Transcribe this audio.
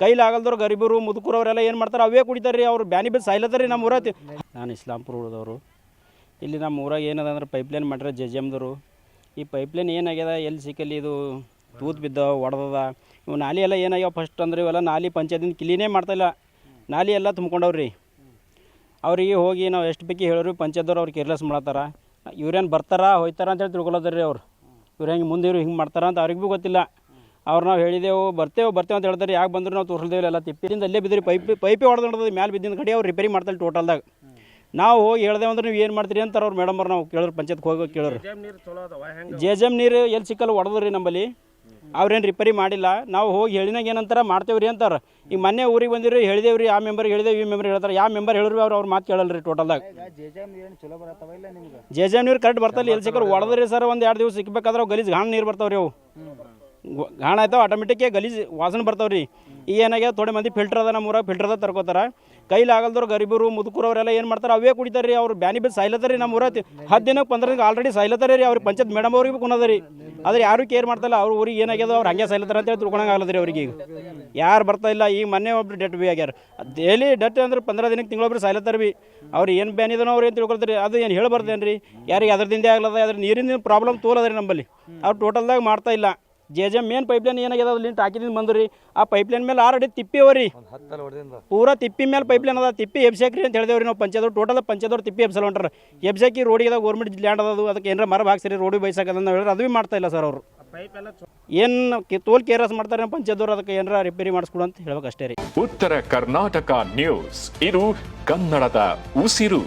ಕೈಲಾಗಲ್ದವ್ರು ಗರೀಬರು ಮುದುಕರು ಅವರೆಲ್ಲ ಏನು ಮಾಡ್ತಾರೆ ಅವೇ ಕುಡಿತಾರೆ ರೀ. ಅವ್ರು ಬ್ಯಾನಿ ಬಿದ್ದು ಸಾಯ್ಲತ್ತಾರೆ ರೀ ನಮ್ಮ ಊರಾಗ. ನಾನು ಇಸ್ಲಾಂಪುರ ಉಳಿದವರು. ಇಲ್ಲಿ ನಮ್ಮ ಊರಾಗ ಏನದ ಅಂದ್ರೆ ಪೈಪ್ಲೈನ್ ಮಾಡ್ರೆ JJMದವರು. ಈ ಪೈಪ್ಲೈನ್ ಏನಾಗ್ಯದ ಎಲ್ಲಿ ಸಿಕ್ಕಲ್ಲಿ ಇದು ತೂತು ಬಿದ್ದ ಒಡೆದದ. ಇವು ನಾಲಿ ಎಲ್ಲ ಏನಾಗ್ಯಾವ ಫಸ್ಟ್ ಅಂದ್ರೆ ಇವೆಲ್ಲ ನಾಲಿ ಪಂಚಾಯತಿಂದ ಕ್ಲೀನೇ ಮಾಡ್ತಾಯಿಲ್ಲ. ನಾಲಿ ಎಲ್ಲ ತುಂಬ್ಕೊಂಡವ್ರಿ. ಅವ್ರಿಗೆ ಹೋಗಿ ನಾವು ಎಷ್ಟು ಬೇಕಿ ಹೇಳಿರಿ ಪಂಚಾಯತ್ದವ್ರು ಅವ್ರು ಕೇರ್ಲೆಸ್ ಮಾಡತ್ತಾರ. ಇವ್ರೇನು ಬರ್ತಾರ ಹೋಯ್ತಾರ ಅಂತೇಳಿ ತಿಳ್ಕೊಳತ್ತಾರ ರೀ ಅವ್ರು. ಇವ್ರು ಹೆಂಗೆ ಮುಂದೆ ಇವ್ರು ಹಿಂಗೆ ಮಾಡ್ತಾರ ಅಂತ ಅವ್ರಿಗೆ ಭೀ ಗೊತ್ತಿಲ್ಲ. ಅವ್ರು ನಾವು ಹೇಳಿದೆವು ಬರ್ತೇವೆ ಅಂತ ಹೇಳ್ತಾರೆ. ಯಾಕೆ ಬಂದ್ರು ನಾವು ತೋರಿಸ್ದೇವೆ ಎಲ್ಲ ತಿಪ್ಪಿದಿಂದ ಅಲ್ಲೇ ಬಿದ್ದಿರಿ. ಪೈಪೇ ಹೊಡೆದು ಮ್ಯಾಲೆ ಬಿದ್ದಿನ ಕಡೆ ಅವ್ರು ರಿಪೇರಿ ಮಾಡ್ತಾರೆ ಟೋಟಲ್ದಾಗ. ನಾವು ಹೋಗಿ ಹೇಳ್ದೇವು ಅಂದ್ರೆ ನೀವು ಏನು ಮಾಡ್ತೀರಿ ಅಂತಾರೆ ಅವ್ರು ಮೇಡಮ್ ಅವ್ರು. ನಾವು ಕೇಳೋರು ಪಂಚಾಯತ್ಗೆ ಹೋಗಿ ಕೇಳೋರು JJM ನೀರು ಎಲ್ಲಿ ಸಿಕ್ಕಲ್ಲ ಹೊಡೆದ್ರಿ ನಮ್ಮಲ್ಲಿ. ಅವ್ರೇನು ರಿಪೇರಿ ಮಾಡಿಲ್ಲ. ನಾವು ಹೋಗಿ ಹೇಳಿನಾಗ ಏನಂತಾರೆ ಮಾಡ್ತೇವ್ರಿ ಅಂತಾರೆ. ಈಗ ಮೊನ್ನೆ ಊರಿಗೆ ಬಂದಿರಿ ಹೇಳಿದೇವ್ರಿ ಆ ಮೆಂಬರ್ಗೆ ಹೇಳಿದೇವು ಈ ಮೆಂಬರ್ ಹೇಳ್ತಾರೆ. ಯಾವ ಮೆಂಬರ್ ಹೇಳಿರಿ ಅವ್ರು ಮಾತು ಕೇಳಲ್ಲ ರೀ ಟೋಟಲ್ದಾಗ. JJM ನೀರು ಕರೆಕ್ಟ್ ಬರ್ತಲ್ಲ ಎಲ್ಲಿ ಸಿಕ್ಕರು ಹೊಡೆದ್ರಿ ಸರ್. ಒಂದು 2 ದಿವಸ ಸಿಕ್ಬೇಕಾದ್ರೆ ಅವು ಗಲೀಜು ಗಾಣ ನೀರು ಬರ್ತಾವ್ರಿ. ಅವು ಗಾಣ ಆಯ್ತಾವ ಆಟೋಮೆಟಿಕ್ ಗಲೀಜು ವಾಸನೆ ಬರ್ತಾವ್ರಿ. ಈಗ ಏನಾಗ್ಯದ ಥೋಡೆ ಮಂದಿ ಫಿಲ್ಟರ್ ಅದ ನಮ್ಮ ಊರಾಗ ಫಿಲ್ಟರ್ದ ತರ್ಕೋತಾರೆ. ಕೈಲಾಗಲ್ದವ್ರು ಗರೀಬರು ಮುದುಕರು ಅವರೆಲ್ಲ ಏನು ಮಾಡ್ತಾರೆ ಅವೇ ಕುಡಿತಾರೆ ರೀ. ಅವ್ರು ಬ್ಯಾನಿ ಬಿದ್ದು ಸಾಯ್ಲತ್ತಾರೆ ರೀ ನಮ್ಮ ಊರಾಗ. 10 ದಿನಕ್ಕೆ 15 ದಿನಕ್ಕೆ ಆಲ್ರೆಡಿ ಸಾಯ್ಲತ್ತಾರೆ ರೀ. ಅವ್ರಿಗೆ ಪಂಚಾಯತ್ ಮೇಡಮ್ ಅವ್ರಿಗೆ ಭೀ ಕುನದ ರೀ. ಆದರೆ ಯಾರು ಕೇರ್ ಮಾಡ್ತಾಯಿಲ್ಲ. ಅವ್ರ ಊರಿಗೆ ಏನಾಗ್ಯದ ಅವ್ರು ಹಂಗೆ ಸಾಯ್ಲತ್ತಾರೆ ಅಂತೇಳಿ ತಿಳ್ಕೊಳಂಗೆ ಆಗಲ್ಲ ರೀ ಅವ್ರಿಗೆ. ಈಗ ಯಾರು ಬರ್ತಾಯಿಲ್ಲ. ಈಗ ಮೊನ್ನೆ ಒಬ್ರು ಡೆಟ್ ಭೀ ಆಗ್ಯಾರ. ಡೈಲಿ ಡೆಟ್ ಅಂದ್ರೆ 15 ದಿನಕ್ಕೆ ತಿಂಗಳೊಬ್ರು ಸಾಯ್ಲತ್ತಾರೆ ಭೀ. ಅವ್ರು ಏನು ಬ್ಯಾನ್ ಇದನೋ ಅವ್ರು ಏನು ತಿಳ್ಕೊಳ್ತಾರೆ. ಅದು ಏನು ಹೇಳಬಾರ್ದೇನು ರೀ ಯಾರಿಗೆ ಅದರದಿಂದೇ ಆಗ್ಲದ. ಅದ್ರ ನೀರಿನ ಪ್ರಾಬ್ಲಮ್ ತೋಲದ ರೀ ನಮ್ಮಲ್ಲಿ. ಅವ್ರು ಟೋಟಲ್ದಾಗ ಮಾಡ್ತಾ ಇಲ್ಲ. JJM ಮೇನ್ ಪೈಪ್ಲೈನ್ ಏನಾಗ್ಯದ ಅಲ್ಲಿ ಹಾಕಿದಿಂದ ಬಂದ್ರಿ. ಆ ಪೈಪ್ಲೈನ್ ಮೇಲೆ ಆಲ್ರೆಡಿ ತಿಪ್ಪಿ ಅವರಿ ಪೂರಾ ತಿಪ್ಪಿ ಮೇಲೆ ಪೈಪ್ಲೈನ್ ಅದ. ತಿಪ್ಪಿ ಎಬ್ಸಾಕ್ರಿ ಅಂತ ಹೇಳಿದೇವ್ರಿ ನಾವು ಪಂಚಾಯತ್ ಟೋಟಲ್ ಪಂಚಾಯತ್ದವ್ರು ತಿಪ್ಪಿ ಎಬ್ಸಲ್ ಹೊಂಟಾರ. ಎಬ್ಸಾಕಿ ರೋಡಿಗೆ ಗೌರ್ಮೆಂಟ್ ಲ್ಯಾಂಡ್ ಅದ. ಅದಕ್ಕೆ ಏನಾರ ಮರ ಹಾಕ್ಸಿರಿ ರೋಡಿಗೆ ಬೈಸಾಕದ ಹೇಳಿದ್ರೆ ಅದು ಭೀ ಮಾಡ್ತಾ ಇಲ್ಲ ಸರ್. ಅವರು ಏನು ತೋಲ್ ಕೇರ್ಲೆಸ್ ಮಾಡ್ತಾರೆ ಪಂಚಾಯತ್ದವ್ರು. ಅದಕ್ಕೆ ಏನಾರ ರಿಪೇರಿ ಮಾಡಿಸ್ಕೊಡು ಅಂತ ಹೇಳ್ಬೇಕು ಅಷ್ಟೇ ರೀ. ಉತ್ತರ ಕರ್ನಾಟಕ ನ್ಯೂಸ್, ಇದು ಕನ್ನಡದ ಉಸಿರು.